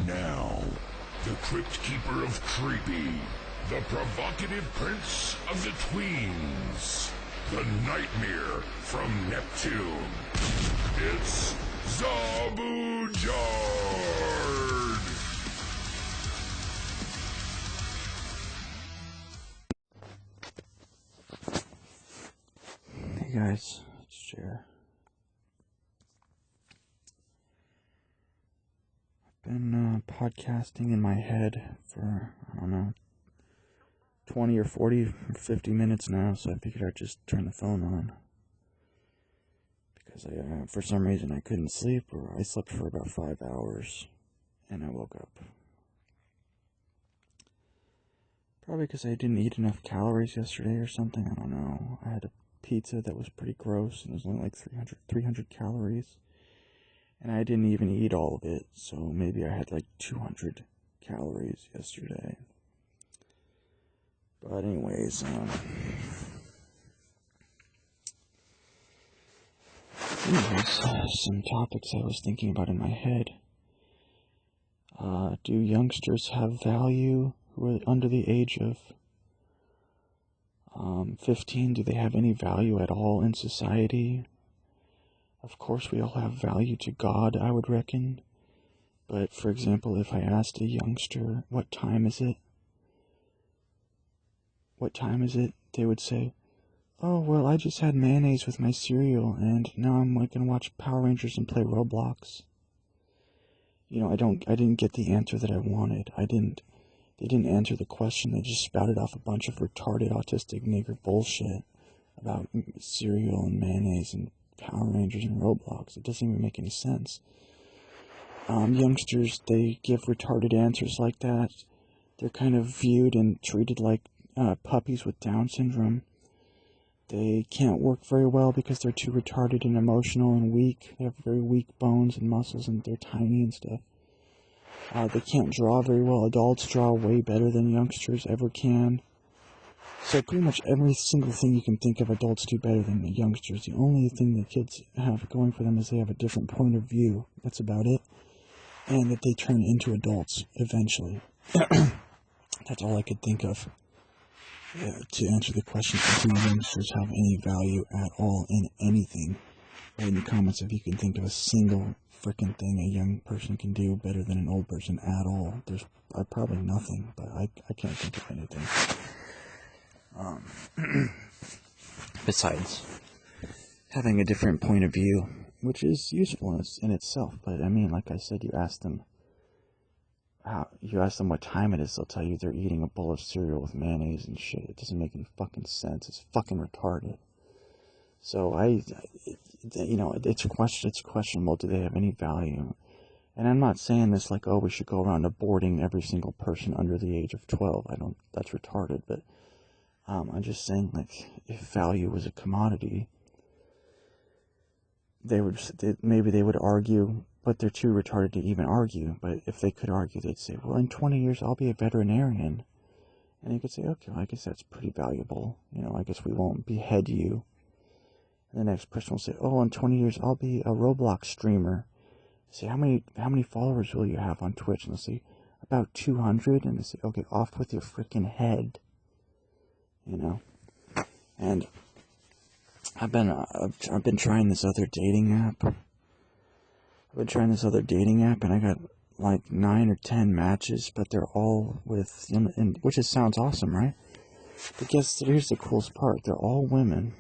now, the Crypt Keeper of Creepy, the provocative prince of the tweens, the nightmare from Neptune. It's Zabujard! Hey guys, it's Jer. I've been podcasting in my head for, 20 or 40 or 50 minutes now, so I figured I'd just turn the phone on. Because for some reason I couldn't sleep, or I slept for about 5 hours, and I woke up. Probably because I didn't eat enough calories yesterday or something, I don't know. I had a pizza that was pretty gross, and it was only like 300 calories. And I didn't even eat all of it, so maybe I had like 200 calories yesterday. But anyways, some topics I was thinking about in my head. Do youngsters have value who are under the age of 15? Do they have any value at all in society? Of course we all have value to God, I would reckon. But, for example, if I asked a youngster, what time is it? What time is it? They would say, oh, well, I just had mayonnaise with my cereal, and now I'm going to watch Power Rangers and play Roblox. You know, I didn't get the answer that I wanted. They didn't answer the question. They just spouted off a bunch of retarded autistic nigger bullshit about cereal and mayonnaise and Power Rangers and Roblox. It doesn't even make any sense. Youngsters, they give retarded answers like that. They're kind of viewed and treated like puppies with Down syndrome. They can't work very well because they're too retarded and emotional and weak. They have very weak bones and muscles, and they're tiny and stuff. They can't draw very well. Adults draw way better than youngsters ever can. So pretty much every single thing you can think of, adults do better than the youngsters. The only thing the kids have going for them is they have a different point of view. That's about it. And that they turn into adults eventually. That's all I could think of to answer the question, do youngsters have any value at all in anything? Write in the comments if you can think of a single freaking thing a young person can do better than an old person at all. There's probably nothing, but I can't think of anything. Besides having a different point of view, which is useful in itself. But I mean, like I said, you ask them what time it is, they'll tell you they're eating a bowl of cereal with mayonnaise and shit. It doesn't make any fucking sense. It's fucking retarded. So it's questionable. Do they have any value? And I'm not saying this like, oh, we should go around aborting every single person under the age of 12. That's retarded. But I'm just saying, like, if value was a commodity, maybe they would argue, but they're too retarded to even argue. But if they could argue, they'd say, well, in 20 years, I'll be a veterinarian. And you could say, okay, well, I guess that's pretty valuable. You know, I guess we won't behead you. And the next person will say, oh, in 20 years, I'll be a Roblox streamer. Say, how many followers will you have on Twitch? And they'll say, about 200. And they say, okay, off with your freaking head. You know? And I've been trying this other dating app. And I got like 9 or 10 matches, but they're all with, which sounds awesome, right? But here's the coolest part. They're all women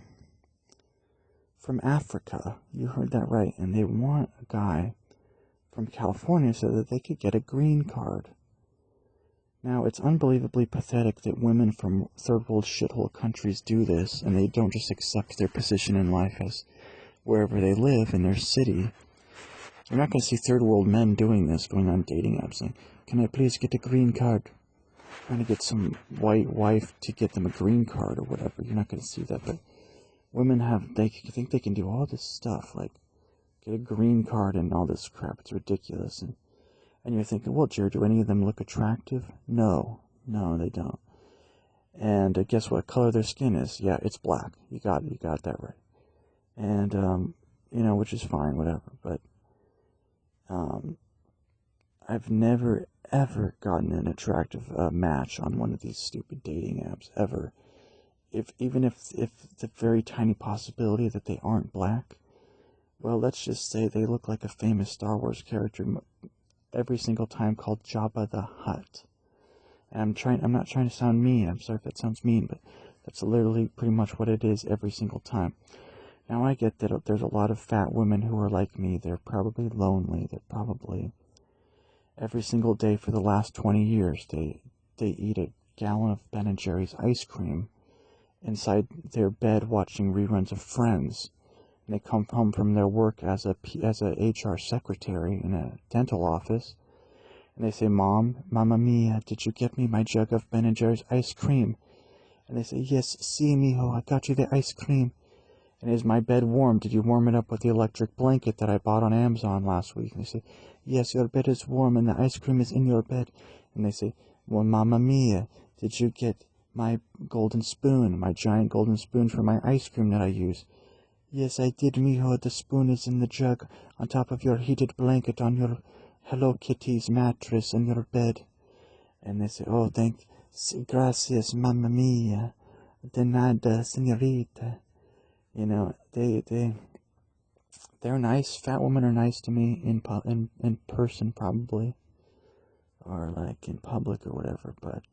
from Africa. You heard that right. And they want a guy from California so that they could get a green card. Now, it's unbelievably pathetic that women from third world shithole countries do this, and they don't just accept their position in life as wherever they live in their city. You're not going to see third world men doing this, going on dating apps saying, can I please get a green card? Trying to get some white wife to get them a green card or whatever. You're not going to see that, but women they think they can do all this stuff, like get a green card and all this crap. It's ridiculous. And you're thinking, well, Jared, do any of them look attractive? No, they don't. And guess what color their skin is? Yeah, it's black. You got that right. And, which is fine, whatever. But I've never, ever gotten an attractive match on one of these stupid dating apps, ever. Even if the very tiny possibility that they aren't black, well, let's just say they look like a famous Star Wars character every single time, called Jabba the Hutt. And I'm not trying to sound mean, I'm sorry if that sounds mean, but that's literally pretty much what it is every single time. Now, I get that there's a lot of fat women who are like me. They're probably lonely. They're probably, every single day for the last 20 years, they eat a gallon of Ben & Jerry's ice cream inside their bed watching reruns of Friends. And they come home from their work as a HR secretary in a dental office, and they say, Mamma mia, did you get me my jug of Ben & Jerry's ice cream? And they say, yes, si, mijo, I got you the ice cream. And is my bed warm? Did you warm it up with the electric blanket that I bought on Amazon last week? And they say, yes, your bed is warm and the ice cream is in your bed. And they say, well, Mamma mia, did you get my golden spoon, my giant golden spoon for my ice cream that I use? Yes, I did, mijo. The spoon is in the jug on top of your heated blanket on your Hello Kitty's mattress in your bed. And they say, oh, gracias, mamma mia, de nada, señorita. You know, they're nice. Fat women are nice to me in person, probably, or like in public or whatever. But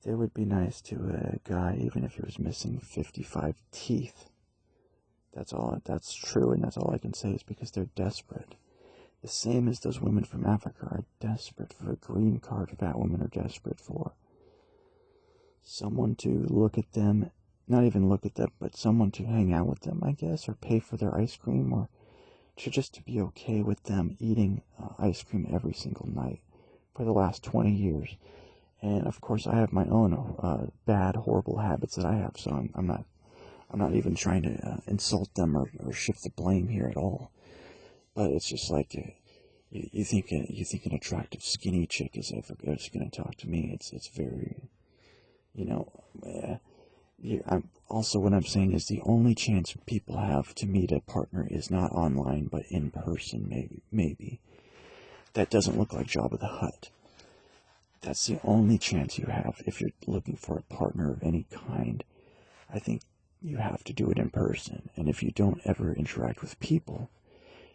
they would be nice to a guy even if he was missing 55 teeth. That's true, and that's all I can say is because they're desperate. The same as those women from Africa are desperate for a green card. Fat women are desperate for someone to look at them, not even look at them, but someone to hang out with them, I guess, or pay for their ice cream, or just to be okay with them eating ice cream every single night for the last 20 years. And of course, I have my own bad, horrible habits that I have, so I'm not even trying to insult them or shift the blame here at all. But it's just like you think an attractive skinny chick is ever going to talk to me. It's very, also what I'm saying is the only chance people have to meet a partner is not online, but in person, maybe. That doesn't look like Jabba the Hutt. That's the only chance you have if you're looking for a partner of any kind. I think you have to do it in person. And if you don't ever interact with people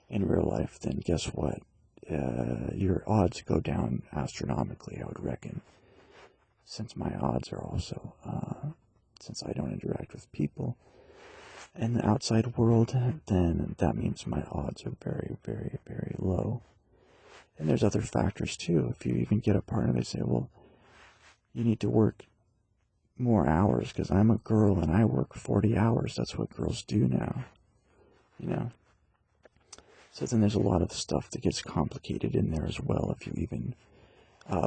in real life, then guess what? Your odds go down astronomically, I would reckon. Since my odds are also, since I don't interact with people in the outside world, then that means my odds are very, very, very low. And there's other factors too. If you even get a partner, they say, well, you need to work more hours because I'm a girl and I work 40 hours. That's what girls do now, So then there's a lot of stuff that gets complicated in there as well if you even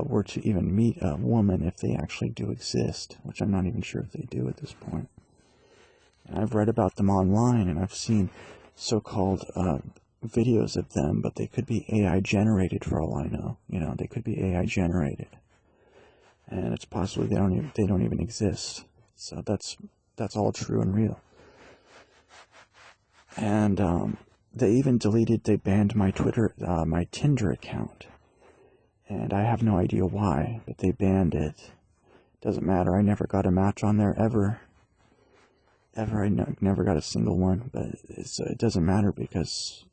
were to even meet a woman, if they actually do exist, which I'm not even sure if they do at this point. And I've read about them online, and I've seen so-called videos of them, but they could be AI generated for all I know. They could be AI generated, and it's possibly they don't even exist. So that's all true and real. And they banned my my Tinder account, and I have no idea why, but they banned it. Doesn't matter. I never got a match on there ever. I never got a single one, but it doesn't matter because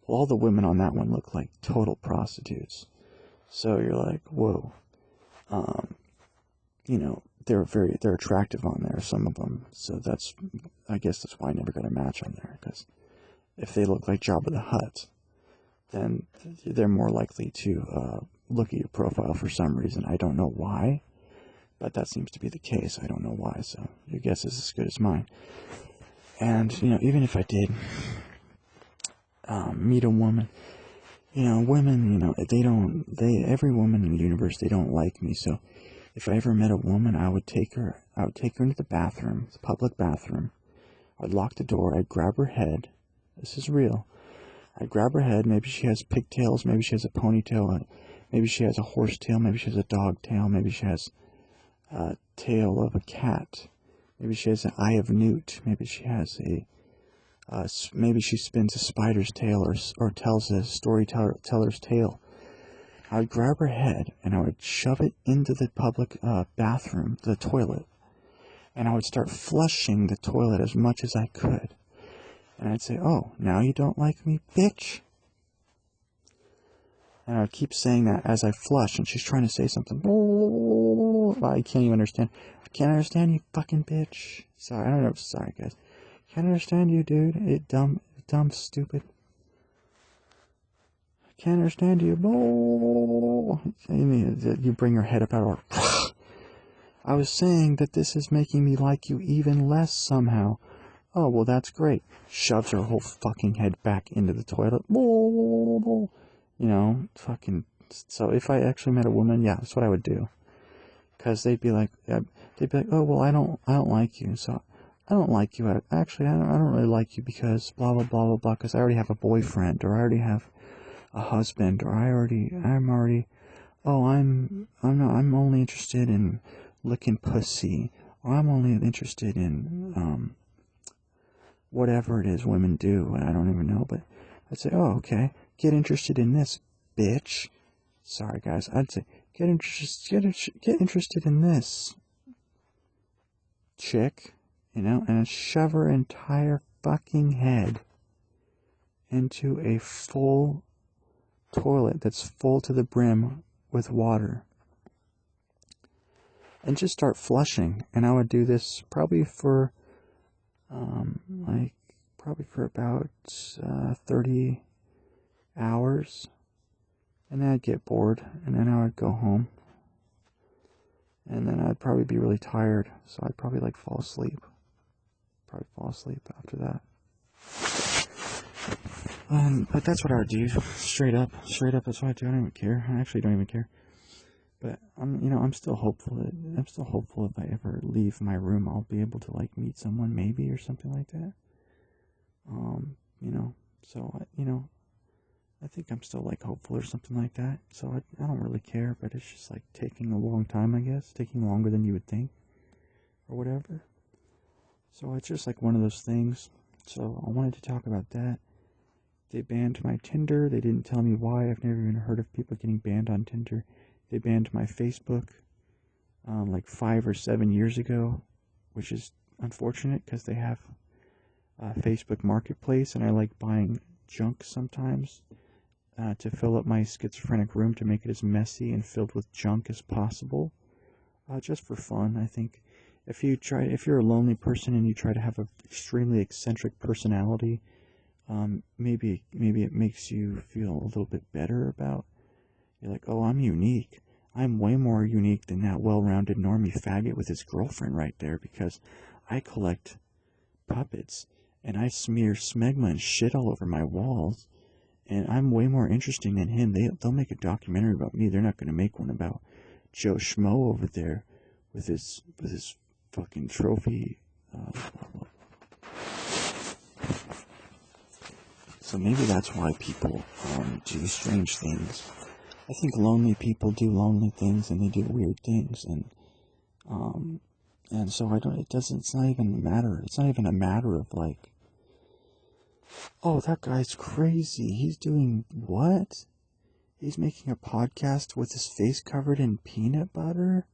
all the women on that one look like total prostitutes. So you're like, whoa. They're attractive on there, some of them. So I guess that's why I never got a match on there, because if they look like Jabba the Hutt, then they're more likely to look at your profile for some reason. I don't know why, but that seems to be the case. I don't know why, so your guess is as good as mine. And, even if I did meet a woman, women, every woman in the universe, they don't like me, so if I ever met a woman, I would take her into the bathroom, the public bathroom. I'd lock the door, I'd grab her head. This is real. I'd grab her head, maybe she has pigtails, maybe she has a ponytail, maybe she has a horse tail, maybe she has a dog tail, maybe she has a tail of a cat, maybe she has an eye of newt, maybe she has a maybe she spins a spider's tail or tells a storyteller's tale. I would grab her head and I would shove it into the public bathroom, the toilet, and I would start flushing the toilet as much as I could. And I'd say, "Oh, now you don't like me, bitch?" And I would keep saying that as I flush, and she's trying to say something. I can't even understand. I can't understand you, fucking bitch. Sorry, I don't know. Sorry, guys. Can't understand you, dude. Dumb, stupid. I can't understand you. You bring your head up out of her. I was saying that this is making me like you even less somehow. Oh, well, that's great. Shoves her whole fucking head back into the toilet. You know, fucking. So if I actually met a woman, yeah, that's what I would do. Because they'd be like, oh, well, I don't like you. So I don't like you. Actually, I don't really like you because blah blah blah blah blah. Because I already have a boyfriend, or I already have a husband, or I'm only interested in licking pussy, or I'm only interested in whatever it is women do, and I don't even know. But I'd say, oh, okay, get interested in this, bitch. Sorry, guys. I'd say, get interested in this, chick, you know, and shove her entire fucking head into a full toilet that's full to the brim with water. And just start flushing. And I would do this probably for, about 30 hours. And then I'd get bored, and then I would go home. And then I'd probably be really tired, so I'd probably fall asleep. Probably fall asleep after that. But that's what I would do, straight up, that's what I do. I don't even care. I actually don't even care. But I'm still hopeful if I ever leave my room, I'll be able to meet someone maybe or something like that. So I think I'm still hopeful or something like that. So I don't really care, but it's just taking a long time, I guess, taking longer than you would think or whatever. So it's just one of those things. So I wanted to talk about that. They banned my Tinder. They didn't tell me why. I've never even heard of people getting banned on Tinder. They banned my Facebook 5 or 7 years ago, which is unfortunate because they have Facebook Marketplace, and I like buying junk sometimes to fill up my schizophrenic room to make it as messy and filled with junk as possible, just for fun. I think if you're a lonely person and you try to have an extremely eccentric personality, maybe it makes you feel a little bit better about. You're like, oh, I'm unique. I'm way more unique than that well-rounded normie faggot with his girlfriend right there because I collect puppets and I smear smegma and shit all over my walls, and I'm way more interesting than him. They'll make a documentary about me. They're not going to make one about Joe Schmo over there with his fucking trophy. So maybe that's why people do strange things. I think lonely people do lonely things and they do weird things, and so it's not even a matter. It's not even a matter of oh, that guy's crazy. He's doing what? He's making a podcast with his face covered in peanut butter?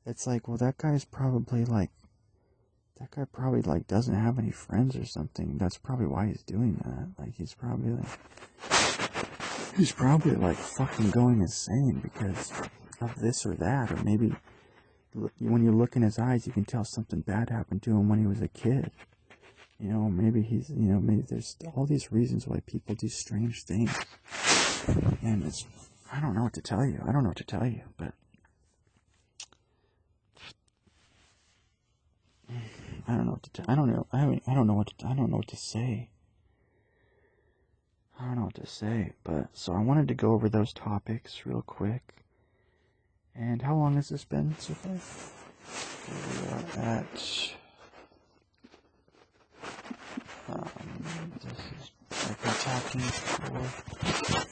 It's well, that guy's probably doesn't have any friends or something. That's probably why he's doing that. He's probably fucking going insane because of this or that. Or maybe when you look in his eyes, you can tell something bad happened to him when he was a kid. Maybe maybe there's all these reasons why people do strange things. And I don't know what to tell you. But I don't know what to say. I don't know what to say, but so I wanted to go over those topics real quick. And how long has this been so far? We are at I've been talking for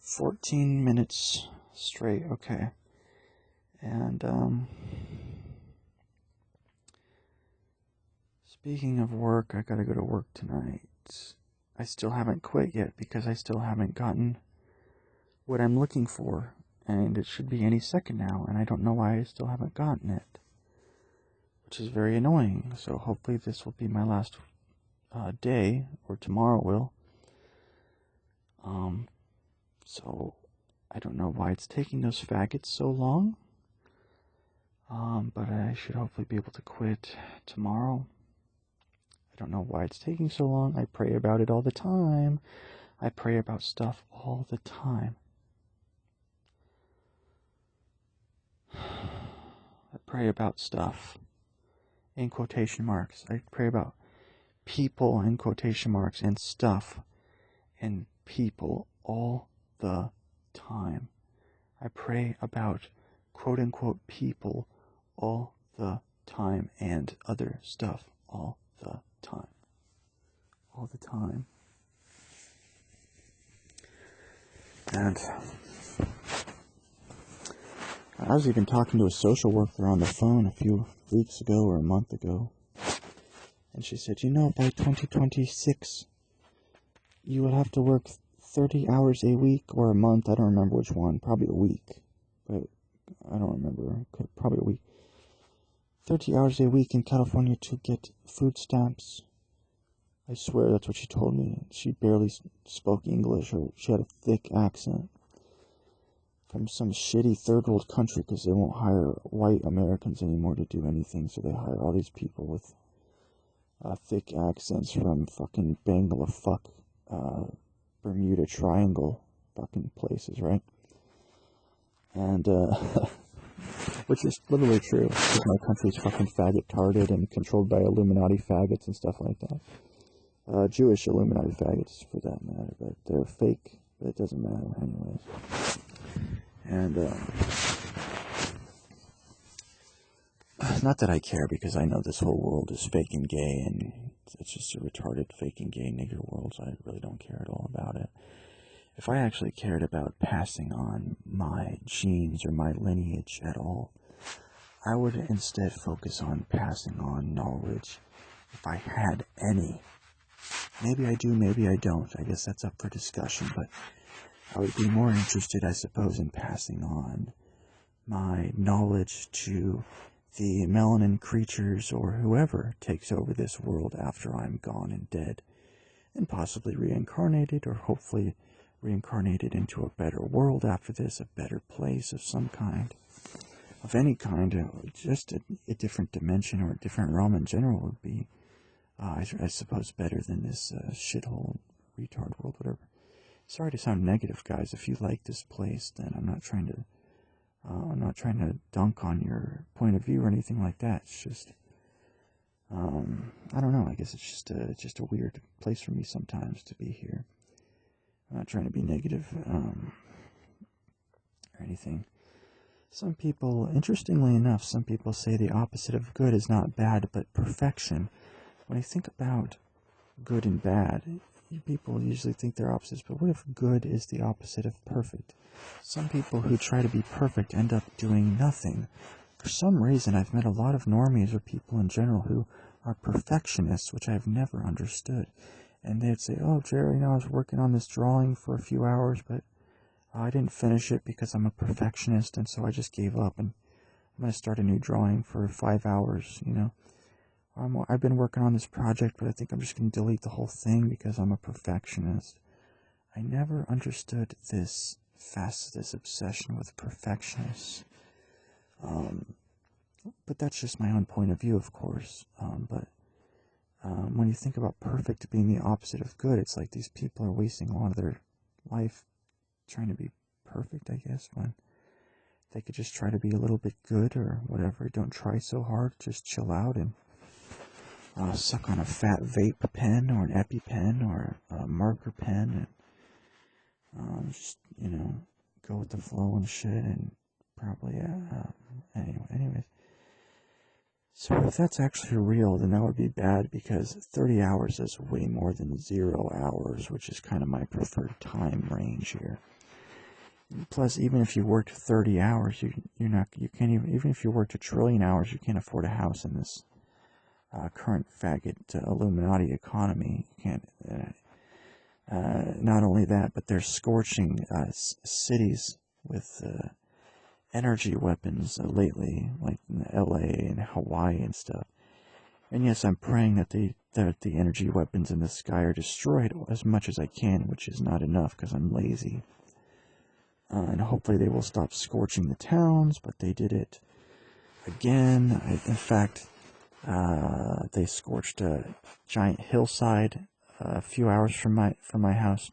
14 minutes straight. Okay, and speaking of work, I gotta go to work tonight. But I still haven't quit yet because I still haven't gotten what I'm looking for. And it should be any second now, and I don't know why I still haven't gotten it. Which is very annoying. So hopefully this will be my last day, or tomorrow will. So I don't know why it's taking those faggots so long. But I should hopefully be able to quit tomorrow. I don't know why it's taking so long. I pray about it all the time. I pray about stuff all the time. I pray about stuff in quotation marks. I pray about people in quotation marks and stuff and people all the time. I pray about quote-unquote people all the time and other stuff all the time. All the time. And I was even talking to a social worker on the phone a few weeks ago or a month ago. And she said, by 2026, you will have to work 30 hours a week or a month. I don't remember which one. Probably a week. But I don't remember. Probably a week. 30 hours a week in California to get food stamps. I swear that's what she told me. She barely spoke English, or she had a thick accent. From some shitty third world country, because they won't hire white Americans anymore to do anything, so they hire all these people with thick accents from fucking Bermuda Triangle fucking places, right? And, which is literally true, because my country's fucking faggot-tarded and controlled by Illuminati faggots and stuff like that. Jewish Illuminati faggots, for that matter, but they're fake, but it doesn't matter anyways. And, not that I care, because I know this whole world is fake and gay, and it's just a retarded fake and gay nigger world, so I really don't care at all about it. If I actually cared about passing on my genes or my lineage at all, I would instead focus on passing on knowledge, if I had any. Maybe I do, maybe I don't. I guess that's up for discussion, but I would be more interested, I suppose, in passing on my knowledge to the melanin creatures or whoever takes over this world after I'm gone and dead, and possibly reincarnated, or hopefully reincarnated into a better world after this, a better place of some kind, of any kind, or just a different dimension or a different realm in general would be, I suppose, better than this shithole, retard world, whatever. Sorry to sound negative, guys. If you like this place, then I'm not trying to dunk on your point of view or anything like that. It's just, I don't know. I guess it's just a weird place for me sometimes to be here. I'm not trying to be negative, or anything. Some people, interestingly enough, some people say the opposite of good is not bad, but perfection. When I think about good and bad, people usually think they're opposites, but what if good is the opposite of perfect? Some people who try to be perfect end up doing nothing. For some reason, I've met a lot of normies or people in general who are perfectionists, which I've never understood. And they'd say, oh, Jerry, I was working on this drawing for a few hours, but I didn't finish it because I'm a perfectionist, and so I just gave up, and I'm going to start a new drawing for 5 hours, I've been working on this project, but I think I'm just going to delete the whole thing because I'm a perfectionist. I never understood this obsession with perfectionists. But that's just my own point of view, of course. But when you think about perfect being the opposite of good, it's like these people are wasting a lot of their life trying to be perfect, I guess, when they could just try to be a little bit good or whatever. Don't try so hard, just chill out and suck on a fat vape pen or an EpiPen or a marker pen and just, go with the flow and shit, and probably, anyways. So if that's actually real, then that would be bad, because 30 hours is way more than 0 hours, which is kind of my preferred time range here. Plus, even if you worked 30 hours, you can't even if you worked 1 trillion hours, you can't afford a house in this current faggot Illuminati economy. You can't. Not only that, but they're scorching cities with energy weapons lately, like in LA and Hawaii and stuff. And yes, I'm praying that the energy weapons in the sky are destroyed as much as I can, which is not enough because I'm lazy. And hopefully they will stop scorching the towns, but they did it again. In fact, they scorched a giant hillside a few hours from my house.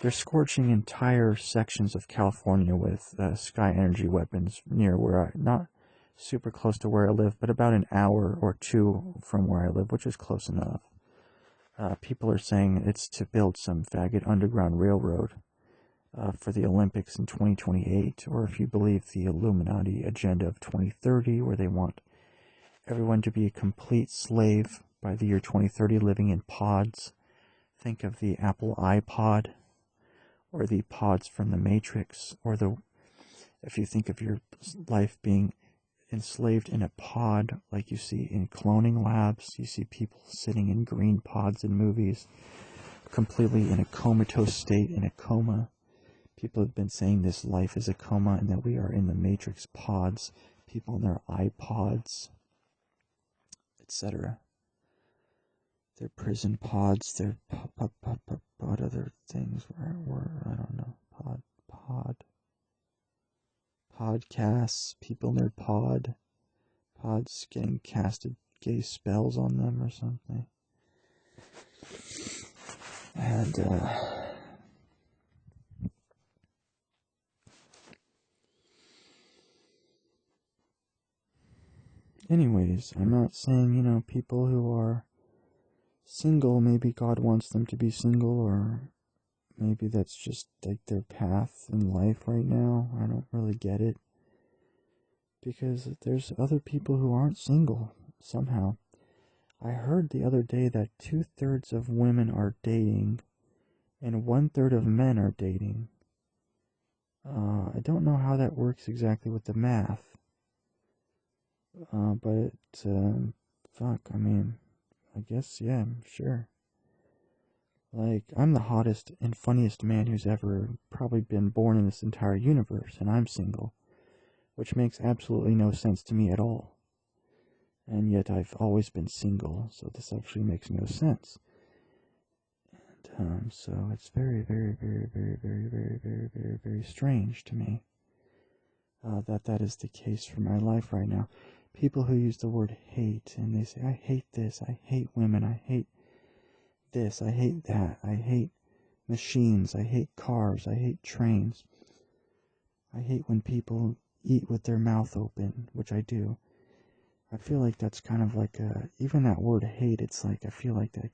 They're scorching entire sections of California with sky energy weapons near where not super close to where I live, but about an hour or two from where I live, which is close enough. People are saying it's to build some faggot underground railroad for the Olympics in 2028, or if you believe the Illuminati agenda of 2030, where they want everyone to be a complete slave by the year 2030, living in pods. Think of the Apple iPod, or the pods from the Matrix, or if you think of your life being enslaved in a pod, like you see in cloning labs, you see people sitting in green pods in movies, completely in a comatose state, in a coma. People have been saying this life is a coma and that we are in the Matrix pods, people in their iPods, etc. Their prison pods, their what other things were I don't know, podcasts, people in their pods getting casted gay spells on them or something. And anyways, I'm not saying, people who are single, maybe God wants them to be single, or maybe that's just like their path in life right now. I don't really get it. Because there's other people who aren't single, somehow. I heard the other day that 2/3 of women are dating, and 1/3 of men are dating. I don't know how that works exactly with the math. But, fuck, I guess, yeah, sure. Like, I'm the hottest and funniest man who's ever probably been born in this entire universe, and I'm single, which makes absolutely no sense to me at all. And yet I've always been single, so this actually makes no sense. And so it's very, very, very, very, very, very, very, very, very strange to me that is the case for my life right now. People who use the word hate, and they say, I hate this, I hate women, I hate this, I hate that, I hate machines, I hate cars, I hate trains. I hate when people eat with their mouth open, which I do. I feel like that's kind of like even that word hate, it's like, I feel like that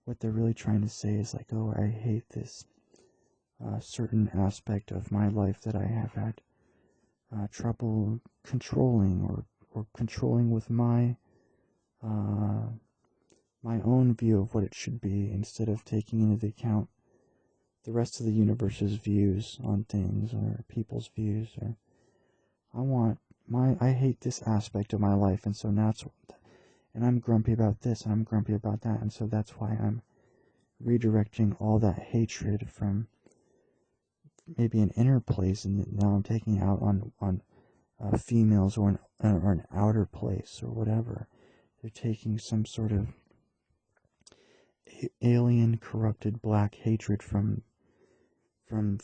what they're really trying to say is like, oh, I hate this certain aspect of my life that I have had trouble controlling, or controlling with my own view of what it should be, instead of taking into account the rest of the universe's views on things, or people's views, or I hate this aspect of my life, and so and I'm grumpy about this, and I'm grumpy about that, and so that's why I'm redirecting all that hatred from maybe an inner place, and now I'm taking it out on females, or an outer place, or whatever. They're taking some sort of alien, corrupted black hatred from the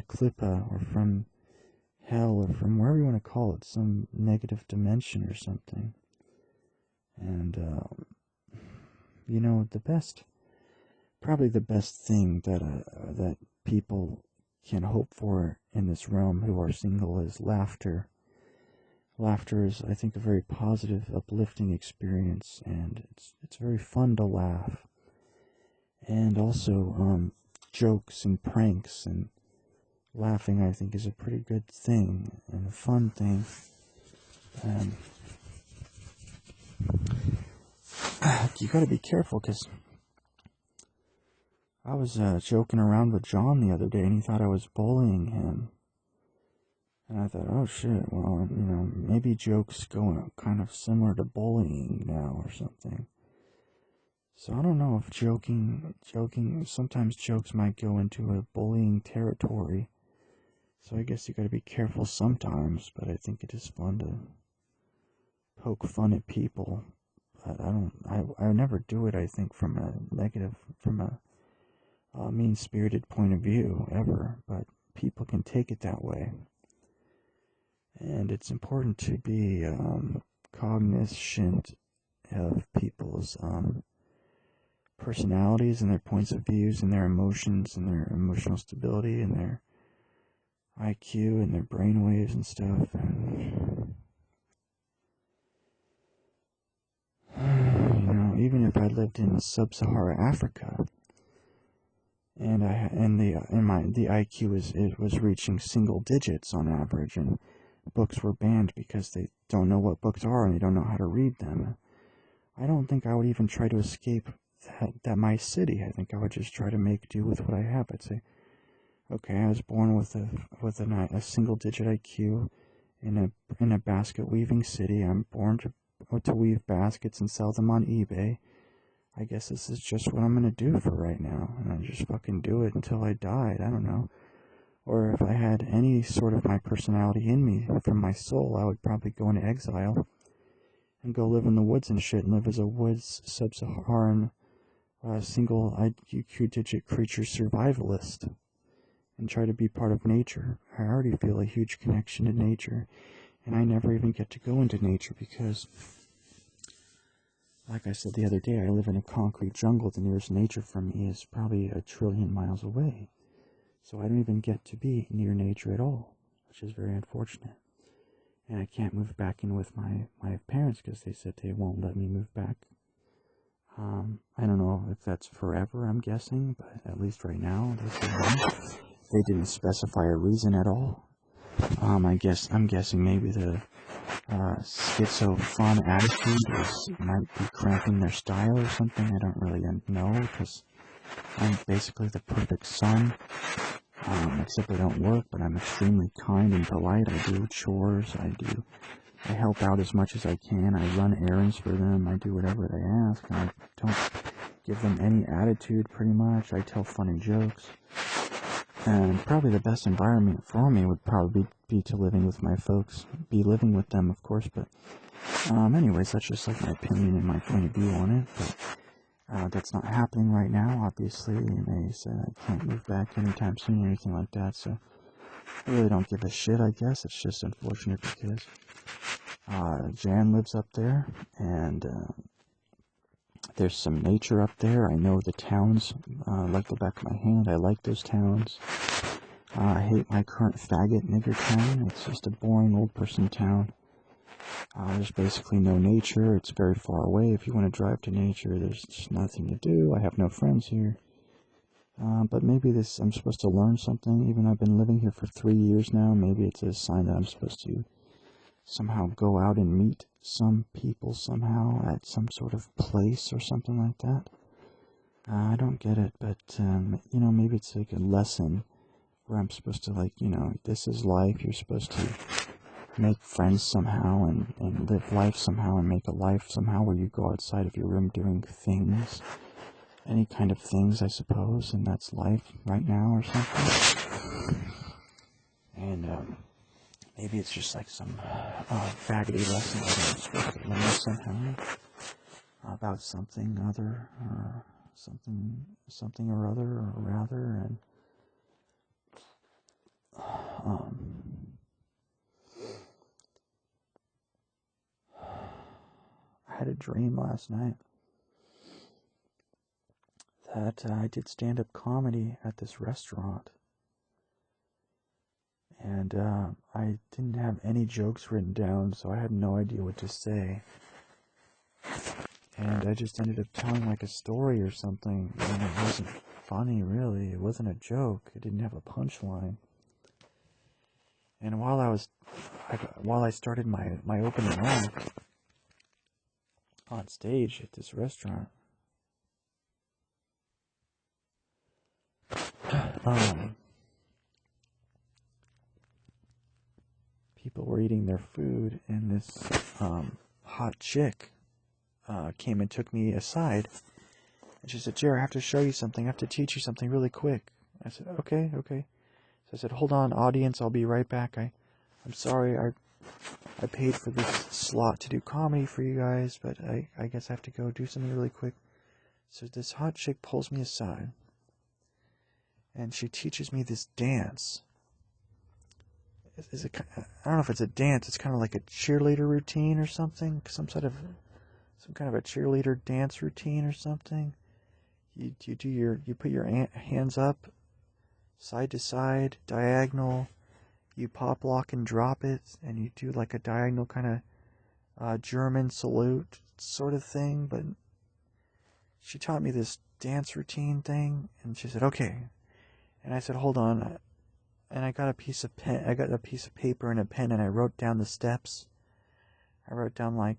Klippa, or from hell, or from wherever you want to call it, some negative dimension or something. And probably the best thing that people can hope for in this realm who are single is laughter. Laughter is, I think, a very positive, uplifting experience, and it's very fun to laugh. And also, jokes and pranks and laughing, I think, is a pretty good thing and a fun thing. You gotta be careful, because I was joking around with John the other day, and he thought I was bullying him. And I thought, oh shit, well, maybe jokes go kind of similar to bullying now or something. So I don't know if joking, sometimes jokes might go into a bullying territory. So I guess you gotta be careful sometimes, but I think it is fun to poke fun at people. But I never do it, I think, from a negative, from a mean-spirited point of view, ever. But people can take it that way. And it's important to be cognizant of people's personalities and their points of views and their emotions and their emotional stability and their IQ and their brain waves and stuff. And, even if I lived in sub-Saharan Africa and the IQ was reaching single digits on average, and books were banned because they don't know what books are and they don't know how to read them, I don't think I would even try to escape that my city. I think I would just try to make do with what I have. I'd say, okay, I was born with a single digit IQ in a basket weaving city. I'm born to weave baskets and sell them on eBay. I guess this is just what I'm gonna do for right now, and I just fucking do it until I died. I don't know. Or if I had any sort of my personality in me from my soul, I would probably go into exile and go live in the woods and shit, and live as a woods sub-Saharan single IQ digit creature survivalist, and try to be part of nature. I already feel a huge connection to nature, and I never even get to go into nature because, like I said the other day, I live in a concrete jungle. The nearest nature from me is probably 1 trillion miles away. So I don't even get to be near nature at all, which is very unfortunate. And I can't move back in with my parents because they said they won't let me move back. I don't know if that's forever, I'm guessing, but at least right now, they didn't specify a reason at all. I'm guessing maybe the schizo-fun attitude might be cramping their style or something. I don't really know, because I'm basically the perfect son, except I don't work, but I'm extremely kind and polite. I do chores, I help out as much as I can, I run errands for them, I do whatever they ask, and I don't give them any attitude, pretty much. I tell funny jokes. And probably the best environment for me would probably be to living with my folks, be living with them, of course, but anyways, that's just like my opinion and my point of view on it. But that's not happening right now, obviously, and they said I can't move back anytime soon or anything like that, so I really don't give a shit, I guess. It's just unfortunate because Jan lives up there, and there's some nature up there. I know the towns like the back of my hand. I like those towns. I hate my current faggot nigger town. It's just a boring old person town. There's basically no nature. It's very far away. If you want to drive to nature, there's just nothing to do. I have no friends here. But maybe I'm supposed to learn something. Even though I've been living here for 3 years now, maybe it's a sign that I'm supposed to somehow go out and meet some people somehow at some sort of place or something like that. I don't get it, but, maybe it's like a lesson where I'm supposed to, this is life. You're supposed to make friends somehow and live life somehow and make a life somehow where you go outside of your room doing things. Any kind of things, I suppose, and that's life right now or something. And, maybe it's just like some faggoty lesson that I'm supposed to learn somehow about something other, or something or other, or rather, and I had a dream last night that I did stand-up comedy at this restaurant. And I didn't have any jokes written down, so I had no idea what to say. And I just ended up telling like a story or something, and it wasn't funny, really. It wasn't a joke. It didn't have a punchline. And while I started my opening act on stage at this restaurant, people were eating their food, and this hot chick came and took me aside. And she said, Jer, I have to show you something. I have to teach you something really quick. I said, okay. So I said, hold on, audience, I'll be right back. I'm sorry, I paid for this slot to do comedy for you guys, but I guess I have to go do something really quick. So this hot chick pulls me aside, and she teaches me this dance. I don't know if it's a dance. It's kind of like a cheerleader routine or something. Some kind of a cheerleader dance routine or something. You put your hands up, side to side, diagonal. You pop, lock, and drop it, and you do like a diagonal kind of German salute sort of thing. But she taught me this dance routine thing, and she said, okay. And I said, hold on. And I got a piece of paper and a pen, and I wrote down the steps. I wrote down like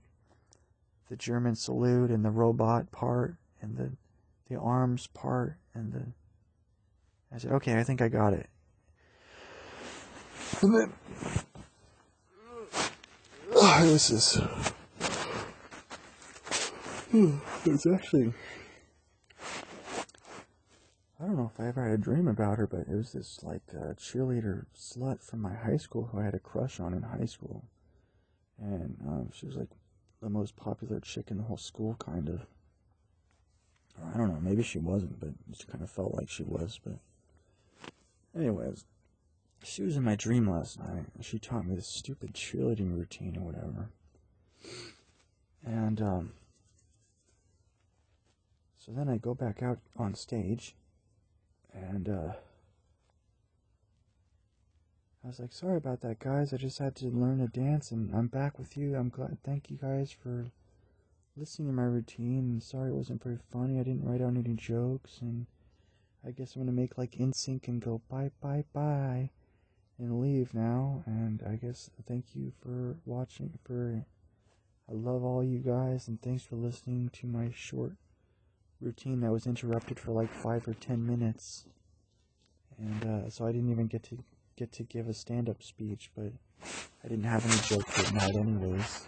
the German salute and the robot part and the arms part and I said, okay, I think I got it. And then it's actually, I don't know if I ever had a dream about her, but it was this like cheerleader slut from my high school who I had a crush on in high school. And she was like the most popular chick in the whole school, kind of. Or I don't know, maybe she wasn't, but it kind of felt like she was. But anyways, she was in my dream last night. She taught me this stupid cheerleading routine or whatever. And so then I go back out on stage, and I was like, sorry about that, guys. I just had to learn to dance, and I'm back with you. I'm glad. Thank you guys for listening to my routine. Sorry it wasn't very funny. I didn't write down any jokes, and I guess I'm gonna make like NSYNC and go bye bye bye and leave now. And I guess thank you for watching. I love all you guys, and thanks for listening to my short routine that was interrupted for like 5 or 10 minutes. And so I didn't even get to give a stand-up speech, but I didn't have any jokes that night anyways.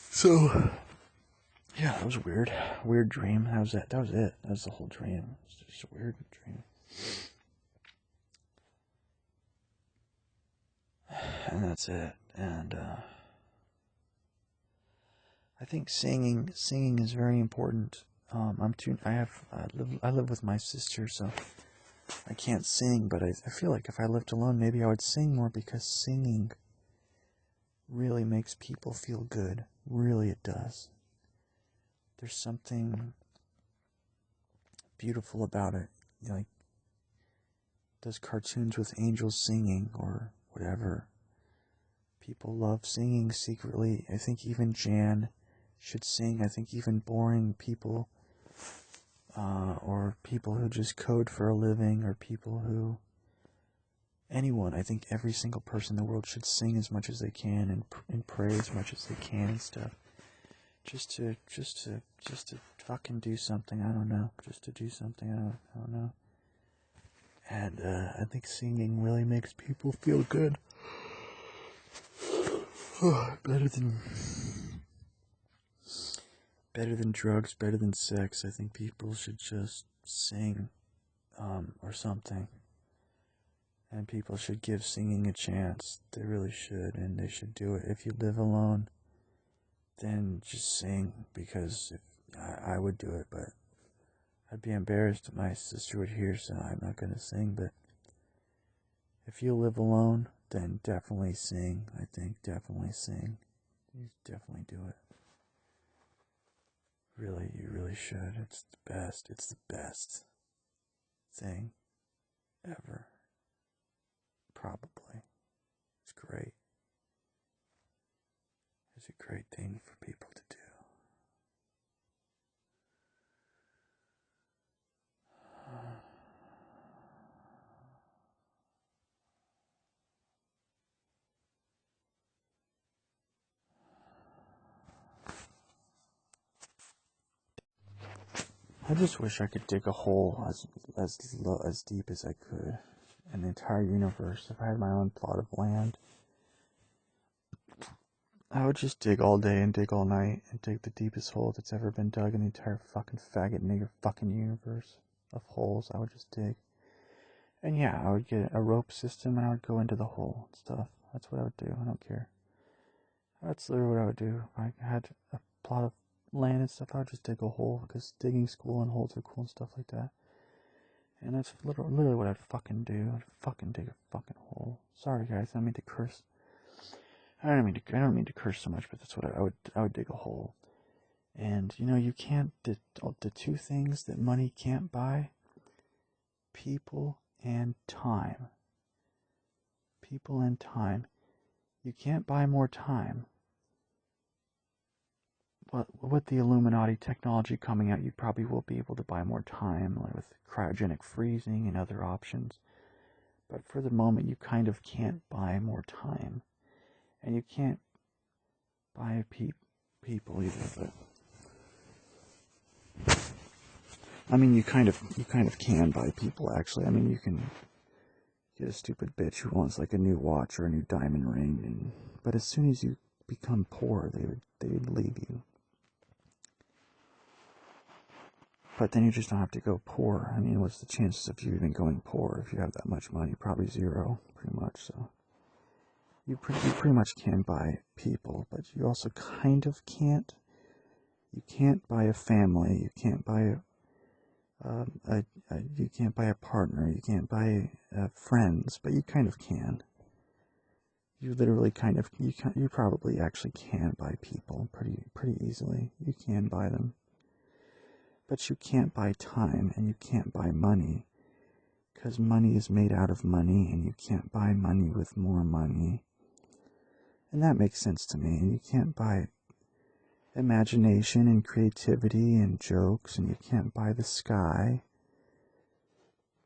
So, yeah, that was weird. Weird dream. That was it. That was the whole dream. It was just a weird dream. And that's it. And I think singing is very important. I live with my sister, so I can't sing, but I feel like if I lived alone, maybe I would sing more, because singing really makes people feel good. Really, it does. There's something beautiful about it. Like those cartoons with angels singing or whatever. People love singing secretly. I think even Jan should sing. I think even boring people, or people who just code for a living, or people who, anyone, I think every single person in the world should sing as much as they can and pray as much as they can and stuff. Just to fucking do something. I don't know. Just to do something. I don't know. And I think singing really makes people feel good. Better than drugs, better than sex. I think people should just sing, or something. And people should give singing a chance. They really should, and they should do it. If you live alone, then just sing, because I would do it, but I'd be embarrassed if my sister would hear, so I'm not going to sing. But if you live alone, then definitely sing. I think definitely sing. You definitely do it. Really, you really should. It's the best. It's the best thing ever. Probably. It's great. It's a great thing for people to do. I just wish I could dig a hole as deep as I could, in the entire universe, if I had my own plot of land, I would just dig all day and dig all night and dig the deepest hole that's ever been dug in the entire fucking faggot nigger fucking universe of holes. I would just dig. And yeah, I would get a rope system and I would go into the hole and stuff. That's what I would do. I don't care. That's literally what I would do. If I had a plot of land and stuff, I would just dig a hole, because digging's cool and holes are cool and stuff like that. And that's literally what I'd fucking do. I'd fucking dig a fucking hole. Sorry guys, I don't mean to curse. I don't mean to curse so much, but that's what I would dig a hole. And you can't, the two things that money can't buy: people and time. People and time. You can't buy more time. But with the Illuminati technology coming out, you probably will be able to buy more time, like with cryogenic freezing and other options. But for the moment, you kind of can't buy more time. And you can't buy people either, but I mean, you kind of can buy people, actually. I mean, you can get a stupid bitch who wants like a new watch or a new diamond ring, but as soon as you become poor, they would leave you. But then you just don't have to go poor. I mean, what's the chances of you even going poor if you have that much money? Probably zero, pretty much. So you pretty much can buy people, but you also kind of can't. You can't buy a family. You can't buy you can't buy a partner. You can't buy friends, but you kind of can. You literally you probably actually can buy people pretty easily. You can buy them. But you can't buy time, and you can't buy money, because money is made out of money, and you can't buy money with more money. And that makes sense to me. And you can't buy imagination and creativity and jokes, and you can't buy the sky.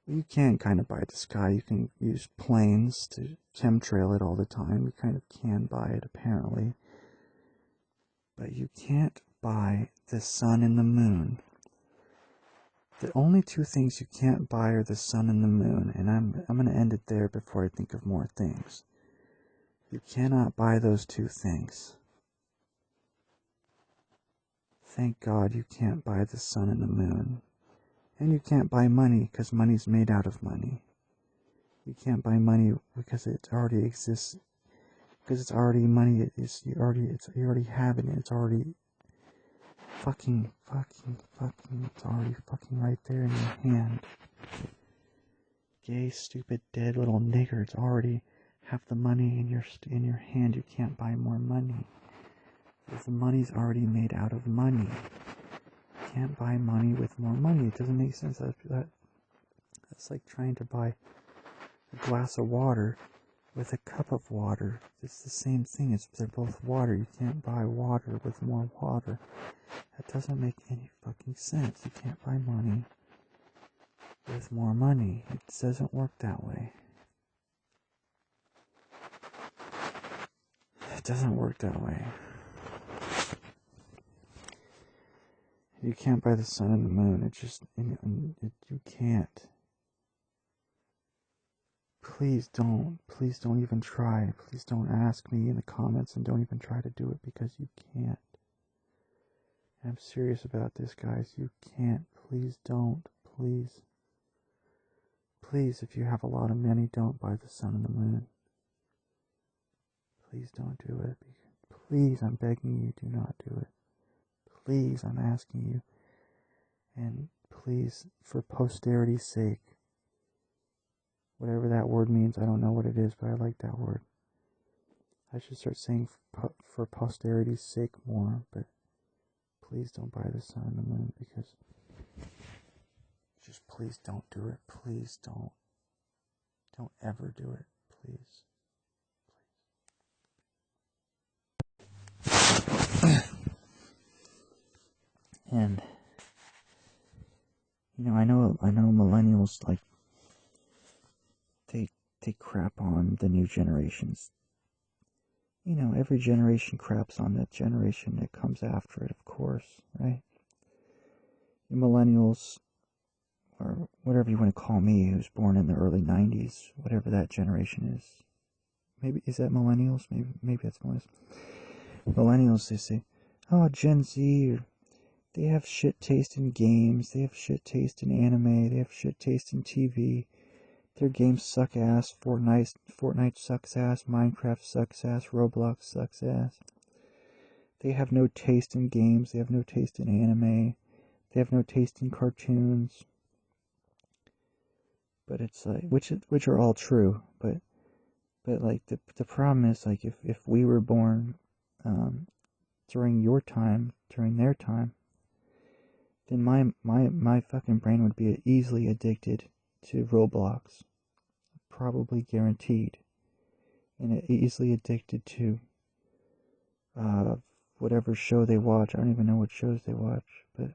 You can kind of buy the sky. You can use planes to chemtrail it all the time. You kind of can buy it, apparently. But you can't buy the sun and the moon. The only two things you can't buy are the sun and the moon, and I'm going to end it there before I think of more things. You cannot buy those two things. Thank God you can't buy the sun and the moon. And you can't buy money, because money's made out of money. You can't buy money because it already exists. Because it's already money. You already have it. It's already fucking. It's already fucking right there in your hand. Gay, stupid, dead little nigger. It's already have the money in your hand. You can't buy more money. Because the money's already made out of money. You can't buy money with more money. It doesn't make sense. That's like trying to buy a glass of water with a cup of water. It's the same thing. They're both water. You can't buy water with more water. That doesn't make any fucking sense. You can't buy money with more money. It doesn't work that way. It doesn't work that way. You can't buy the sun and the moon. You can't. Please don't even try. Please don't ask me in the comments, and don't even try to do it, because you can't. And I'm serious about this, guys. You can't. Please don't. Please. Please, if you have a lot of money, don't buy the sun and the moon. Please don't do it. Please, I'm begging you, do not do it. Please, I'm asking you. And please, for posterity's sake, whatever that word means, I don't know what it is, but I like that word. I should start saying for posterity's sake more, but please don't buy the sun and the moon, because just please don't do it. Please don't. Don't ever do it. Please. And I know millennials, like, they crap on the new generations. Every generation craps on that generation that comes after it, of course, right? You millennials, or whatever you want to call me, who's born in the early 90s, whatever that generation is. Maybe, is that millennials? Maybe that's millennials. Millennials, they say, oh, Gen Z, they have shit taste in games, they have shit taste in anime, they have shit taste in TV. Their games suck ass. Fortnite sucks ass. Minecraft sucks ass. Roblox sucks ass. They have no taste in games. They have no taste in anime. They have no taste in cartoons. But it's like, which are all true. But like the problem is, like, if we were born during your time, during their time, then my fucking brain would be easily addicted to Roblox, probably guaranteed, and easily addicted to whatever show they watch. I don't even know what shows they watch, but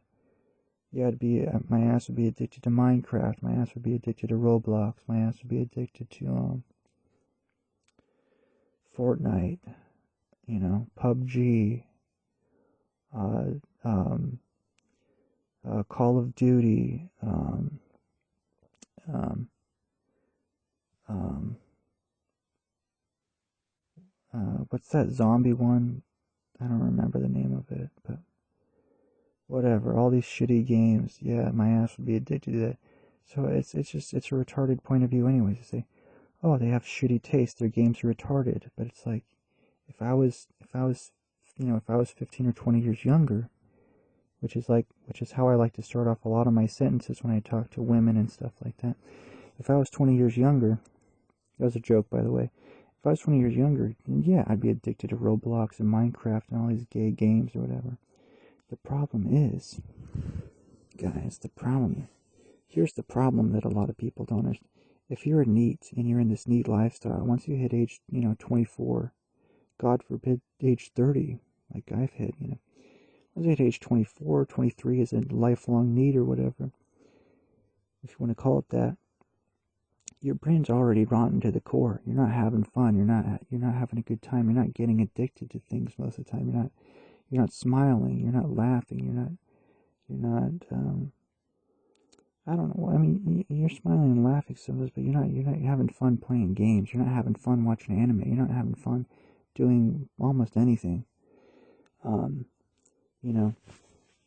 yeah, it'd be my ass would be addicted to Minecraft. My ass would be addicted to Roblox. My ass would be addicted to Fortnite, PUBG, Call of Duty, what's that zombie one? I don't remember the name of it, but whatever. All these shitty games. Yeah, my ass would be addicted to that. So it's a retarded point of view, anyways. To say, oh, they have shitty taste. Their games are retarded. But it's like, if I was 15 or 20 years younger, which is how I like to start off a lot of my sentences when I talk to women and stuff like that. If I was 20 years younger, that was a joke, by the way. If I was 20 years younger, then yeah, I'd be addicted to Roblox and Minecraft and all these gay games or whatever. The problem is, guys, here's the problem that a lot of people don't understand. If you're a NEET and you're in this NEET lifestyle, once you hit age, 24, God forbid, age 30, like I've hit, once you hit age 24, 23 is a lifelong NEET or whatever, if you want to call it that, your brain's already rotten to the core. You're not having fun. You're not having a good time. You're not getting addicted to things most of the time. You're not smiling. You're not laughing. You're not. I don't know. I mean, you're smiling and laughing sometimes, but you're not having fun playing games. You're not having fun watching anime. You're not having fun doing almost anything.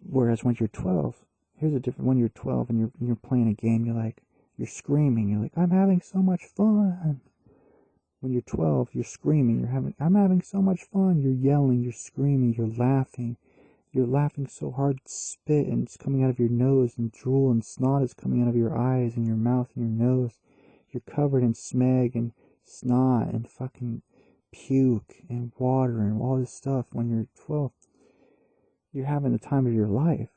Whereas when you're 12, here's a different. When you're 12 and you're playing a game, you're screaming. You're like, I'm having so much fun. When you're 12, you're screaming. I'm having so much fun. You're yelling. You're screaming. You're laughing. You're laughing so hard, spit and it's coming out of your nose, and drool and snot is coming out of your eyes and your mouth and your nose. You're covered in smeg and snot and fucking puke and water and all this stuff. When you're 12, you're having the time of your life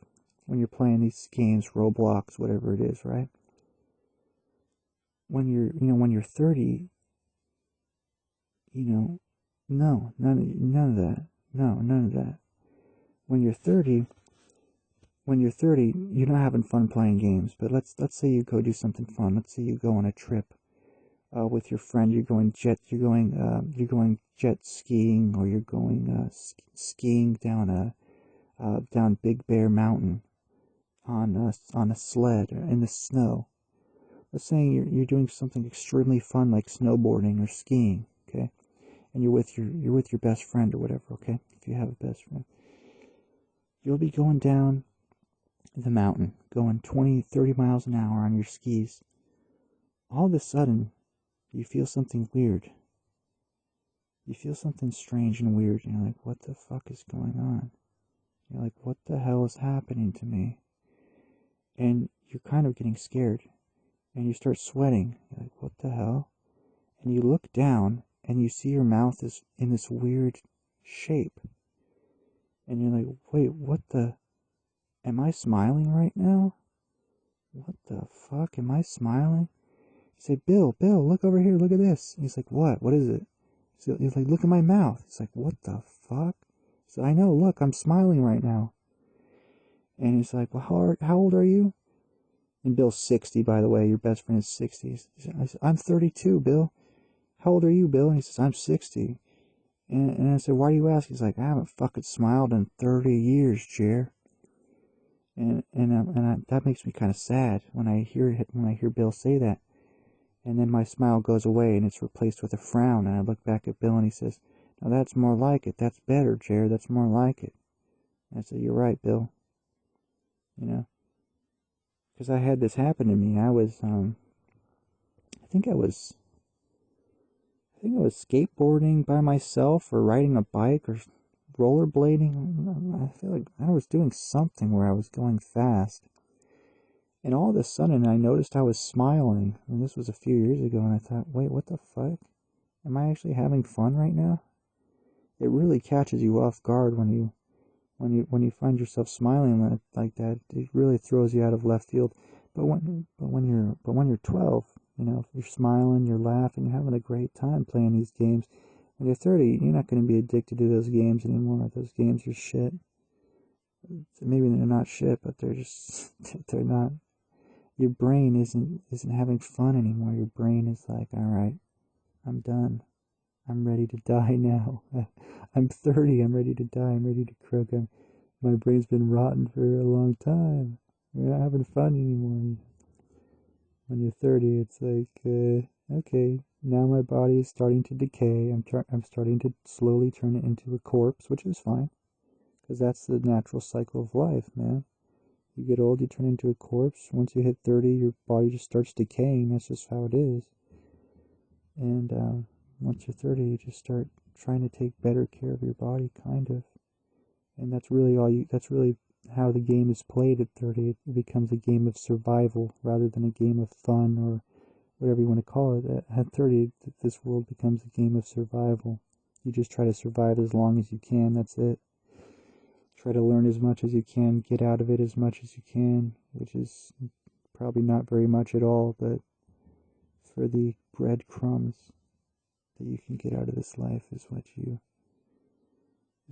when you're playing these games, Roblox, whatever it is, right? When you're 30, no, none of that. No, none of that. When you're 30, you're not having fun playing games. But let's say you go do something fun. Let's say you go on a trip with your friend. You're going jet skiing, or you're going skiing down Big Bear Mountain on a sled or in the snow. Let's say you're doing something extremely fun like snowboarding or skiing, okay? And you're with your best friend or whatever, okay? If you have a best friend. You'll be going down the mountain, going 20, 30 miles an hour on your skis. All of a sudden, you feel something weird. You feel something strange and weird. And you're like, what the fuck is going on? You're like, what the hell is happening to me? And you're kind of getting scared. And you start sweating. You're like, what the hell? And you look down, and you see your mouth is in this weird shape. And you're like, wait, am I smiling right now? What the fuck? Am I smiling? You say, Bill, look over here, look at this. And he's like, what? What is it? He's like, look at my mouth. He's like, what the fuck? So I know, look, I'm smiling right now. And he's like, well, how old are you? And Bill's 60, by the way. Your best friend is 60. He said, I'm 32, Bill. How old are you, Bill? And he says, I'm 60. And I said, why do you ask? He's like, I haven't fucking smiled in 30 years, Jer. That makes me kind of sad when I hear Bill say that. And then my smile goes away and it's replaced with a frown, and I look back at Bill and he says, "Now that's more like it. That's better, Jared. That's more like it." And I said, "You're right, Bill." You know, because I had this happen to me. I think I was skateboarding by myself or riding a bike or rollerblading. I feel like I was doing something where I was going fast. And all of a sudden I noticed I was smiling. And this was a few years ago, and I thought, wait, what the fuck? Am I actually having fun right now? It really catches you off guard when you find yourself smiling like that. It really throws you out of left field. But when you're 12, you're smiling, you're laughing, you're having a great time playing these games. When you're 30, you're not going to be addicted to those games anymore. Those games are shit. Maybe they're not shit, but they're not. Your brain isn't having fun anymore. Your brain is like, all right, I'm done. I'm ready to die now. I'm 30. I'm ready to die. I'm ready to croak. My brain's been rotten for a long time. We're not having fun anymore. When you're 30, it's like, okay, now my body is starting to decay. I'm starting to slowly turn it into a corpse, which is fine, because that's the natural cycle of life, man. You get old, you turn into a corpse. Once you hit 30, your body just starts decaying. That's just how it is. And once you're 30, you just start trying to take better care of your body, kind of. And that's really how the game is played at 30. It becomes a game of survival rather than a game of fun or whatever you want to call it. At 30, this world becomes a game of survival. You just try to survive as long as you can. That's it. Try to learn as much as you can, get out of it as much as you can, which is probably not very much at all, but for the breadcrumbs that you can get out of this life is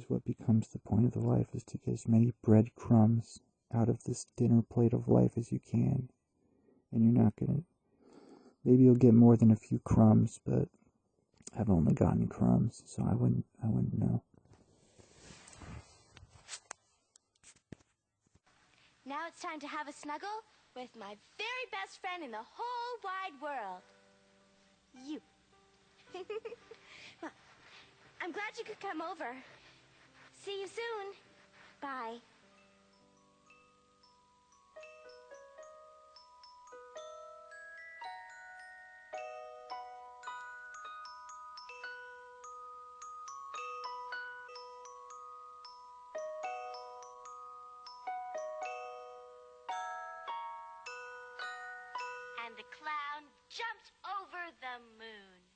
what becomes the point of the life, is to get as many breadcrumbs out of this dinner plate of life as you can. And you're not gonna, maybe you'll get more than a few crumbs, but I've only gotten crumbs, so I wouldn't know. Now it's time to have a snuggle with my very best friend in the whole wide world. You. Well, I'm glad you could come over. See you soon. Bye. And the clown jumped over the moon.